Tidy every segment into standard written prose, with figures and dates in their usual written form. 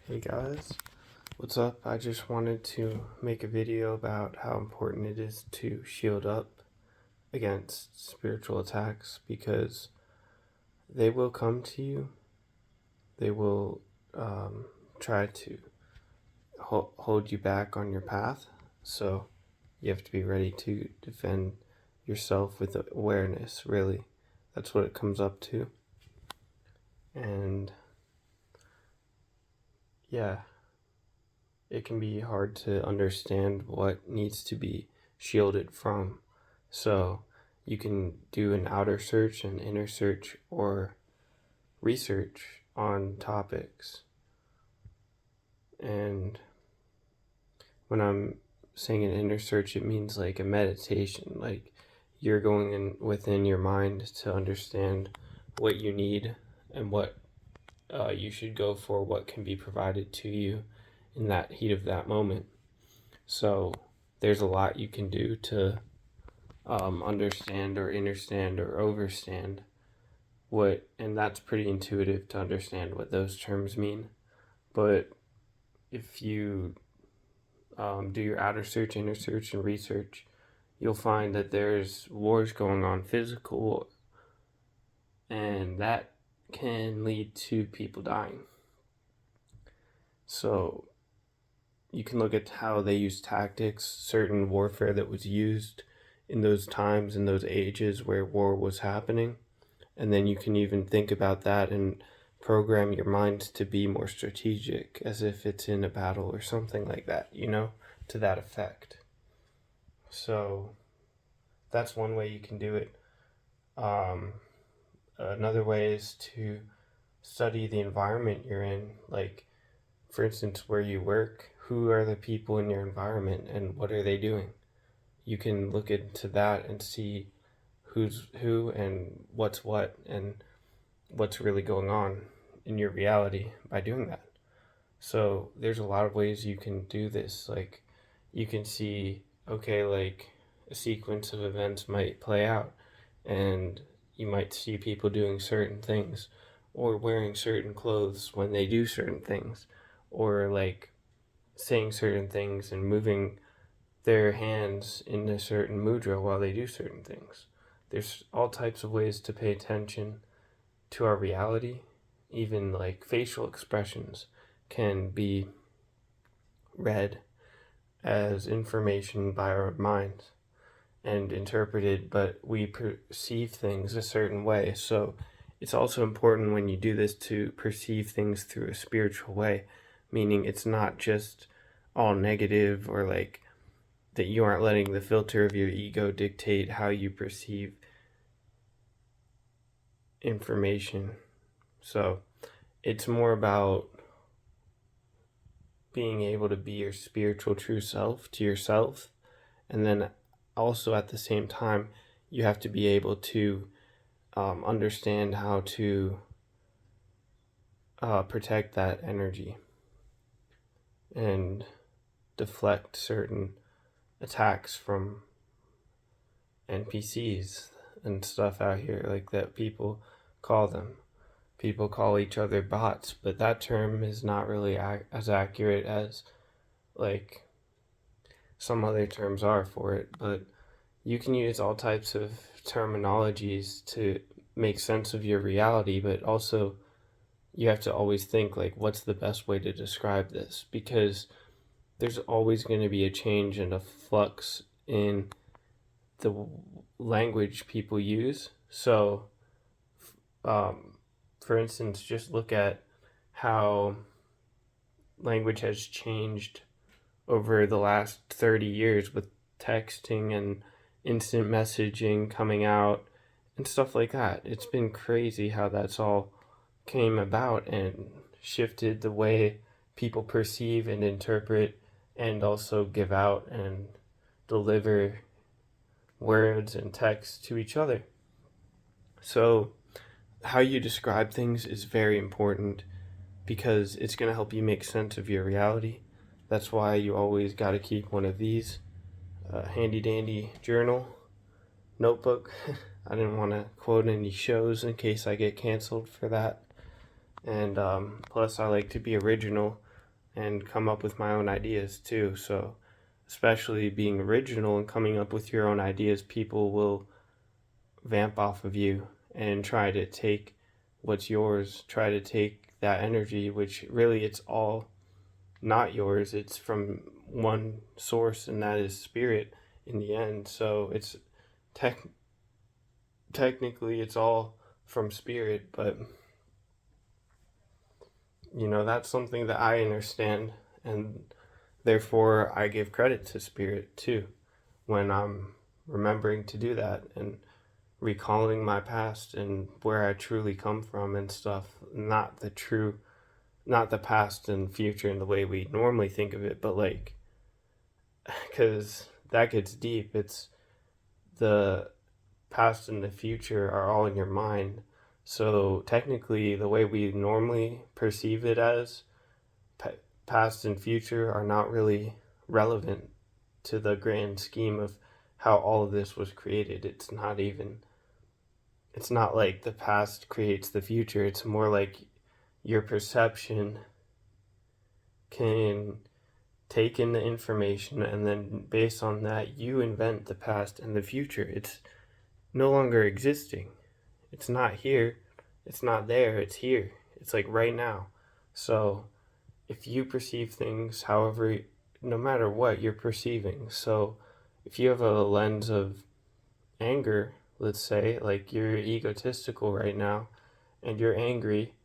Hey guys, what's up? I just wanted to make a video about how important it is to shield up against spiritual attacks because they will come to you. They will try to hold you back on your path. So you have to be ready to defend yourself with awareness, really. That's what it comes up to. And yeah, it can be hard to understand what needs to be shielded from. So you can do an outer search, an inner search, or research on topics. And when I'm saying an inner search, it means like a meditation, like you're going in within your mind to understand what you need and what you should go for, what can be provided to you in that heat of that moment. So there's a lot you can do to understand or understand or overstand what, and that's pretty intuitive to understand what those terms mean. But if you do your outer search, inner search, and research, you'll find that there's wars going on, physical, and that can lead to people dying. So you can look at how they use tactics, certain warfare that was used in those times, in those ages where war was happening. And then you can even think about that and program your mind to be more strategic, as if it's in a battle or something like that, to that effect. So that's one way you can do it. Another way is to study the environment you're in, like, for instance, where you work. Who are the people in your environment and what are they doing? You can look into that and see who's who and what's what and what's really going on in your reality by doing that. So there's a lot of ways you can do this. Like, you can see, okay, like a sequence of events might play out and you might see people doing certain things or wearing certain clothes when they do certain things, or like saying certain things and moving their hands in a certain mudra while they do certain things. There's all types of ways to pay attention to our reality. Even like facial expressions can be read as information by our minds and interpreted, but we perceive things a certain way. So it's also important when you do this to perceive things through a spiritual way, meaning it's not just all negative, or like that you aren't letting the filter of your ego dictate how you perceive information. So it's more about being able to be your spiritual true self to yourself, and then also at the same time you have to be able to understand how to protect that energy and deflect certain attacks from NPCs and stuff out here, like that people call them. People call each other bots, but that term is not really as accurate as like some other terms are for it. But you can use all types of terminologies to make sense of your reality, but also you have to always think like, what's the best way to describe this? Because there's always going to be a change and a flux in the language people use. So for instance, just look at how language has changed over the last 30 years with texting and instant messaging coming out and stuff like that. It's been crazy how that's all came about and shifted the way people perceive and interpret and also give out and deliver words and text to each other. So how you describe things is very important because it's going to help you make sense of your reality. That's why you always got to keep one of these, handy dandy journal, notebook. I didn't want to quote any shows in case I get canceled for that. And plus I like to be original and come up with my own ideas too. So, especially being original and coming up with your own ideas, people will vamp off of you and try to take what's yours, try to take that energy, which really it's all not yours. It's from one source, and that is spirit in the end. So it's tech technically it's all from spirit, but that's something that I understand, and therefore I give credit to spirit too when I'm remembering to do that and recalling my past and where I truly come from and stuff. Not the past and future in the way we normally think of it, but like, because that gets deep. It's the past and the future are all in your mind. So technically, the way we normally perceive it as past and future are not really relevant to the grand scheme of how all of this was created. It's not like the past creates the future. It's more like your perception can take in the information, and then based on that you invent the past and the future. It's no longer existing. It's not here, it's not there, it's here. It's like right now. So if you perceive things however, no matter what you're perceiving, so if you have a lens of anger, let's say, like you're egotistical right now and you're angry,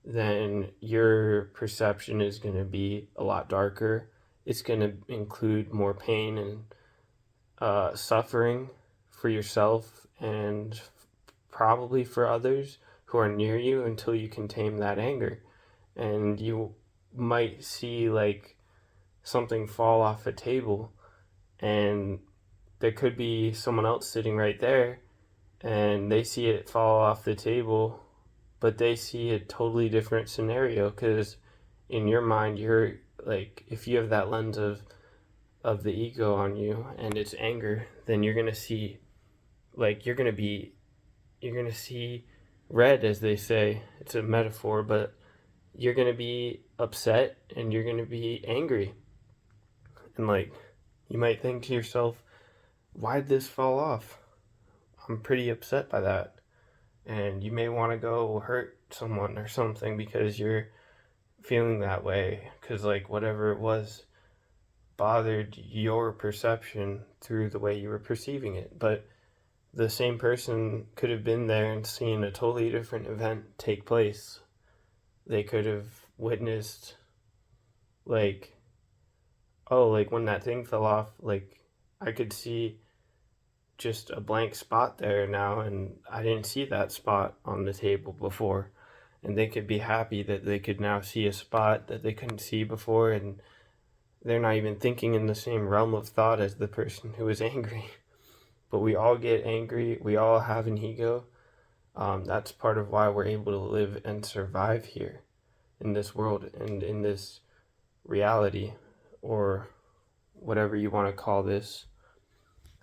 then your perception is going to be a lot darker. It's going to include more pain and suffering for yourself and probably for others who are near you until you can tame that anger. And you might see like something fall off a table, and there could be someone else sitting right there and they see it fall off the table, but they see a totally different scenario because in your mind you're like, if you have that lens of the ego on you and it's anger, then you're going to see like you're going to see red, as they say. It's a metaphor, but you're going to be upset and you're going to be angry. And like you might think to yourself, why'd this fall off? I'm pretty upset by that. And you may want to go hurt someone or something because you're feeling that way, because like whatever it was bothered your perception through the way you were perceiving it. But the same person could have been there and seen a totally different event take place. They could have witnessed like, oh, like when that thing fell off, like I could see just a blank spot there now, and I didn't see that spot on the table before. And they could be happy that they could now see a spot that they couldn't see before, and they're not even thinking in the same realm of thought as the person who is angry. But we all get angry, we all have an ego. That's part of why we're able to live and survive here in this world and in this reality, or whatever you want to call this.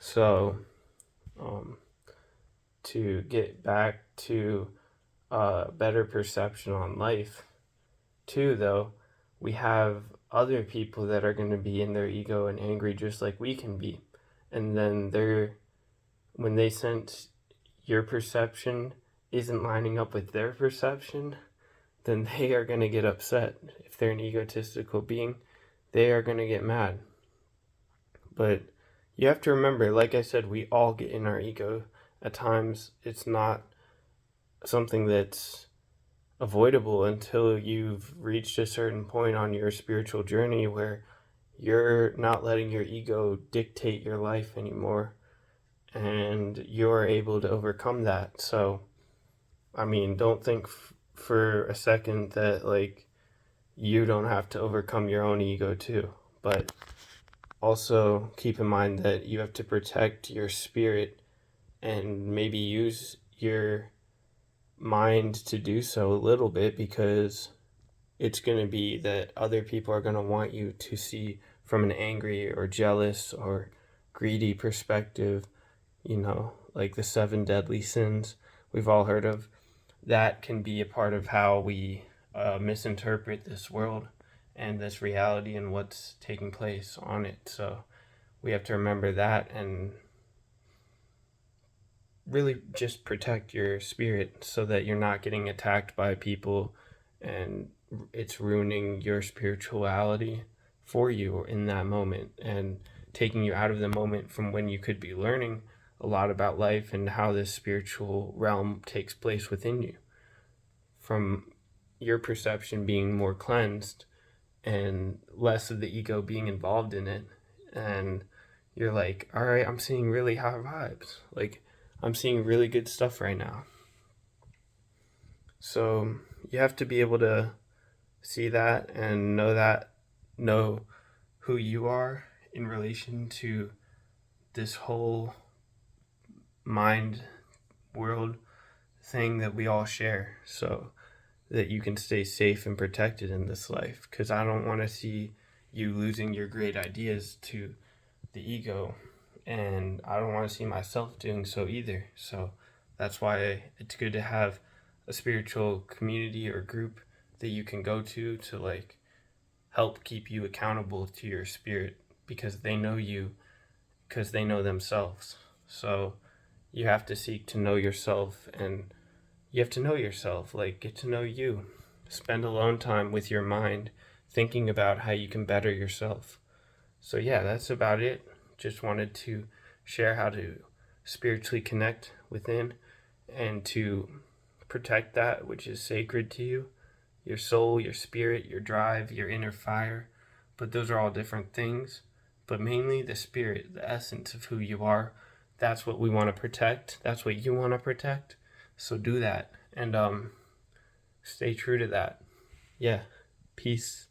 So, to get back to a better perception on life, too, though, we have other people that are going to be in their ego and angry just like we can be. And then when they sense your perception isn't lining up with their perception, then they are going to get upset. If they're an egotistical being, they are going to get mad. But you have to remember, like I said, we all get in our ego. At times, it's not something that's avoidable until you've reached a certain point on your spiritual journey where you're not letting your ego dictate your life anymore, and you're able to overcome that. So, I mean, don't think for a second that like you don't have to overcome your own ego too, but also keep in mind that you have to protect your spirit and maybe use your mind to do so a little bit, because it's going to be that other people are going to want you to see from an angry or jealous or greedy perspective, like the 7 deadly sins we've all heard of. That can be a part of how we misinterpret this world and this reality and what's taking place on it. So we have to remember that and really just protect your spirit so that you're not getting attacked by people and it's ruining your spirituality for you in that moment and taking you out of the moment from when you could be learning a lot about life and how this spiritual realm takes place within you, from your perception being more cleansed and less of the ego being involved in it. And you're like, all right, I'm seeing really high vibes. Like, I'm seeing really good stuff right now. So you have to be able to see that and know who you are in relation to this whole mind world thing that we all share, so that you can stay safe and protected in this life. Because I don't want to see you losing your great ideas to the ego, and I don't want to see myself doing so either. So that's why it's good to have a spiritual community or group that you can go to like help keep you accountable to your spirit, because they know you, because they know themselves. So you have to seek to know yourself, and you have to know yourself, like get to know you. Spend alone time with your mind, thinking about how you can better yourself. So yeah, that's about it. Just wanted to share how to spiritually connect within and to protect that which is sacred to you, your soul, your spirit, your drive, your inner fire. But those are all different things. But mainly the spirit, the essence of who you are. That's what we want to protect. That's what you want to protect. So do that and stay true to that. Yeah. Peace.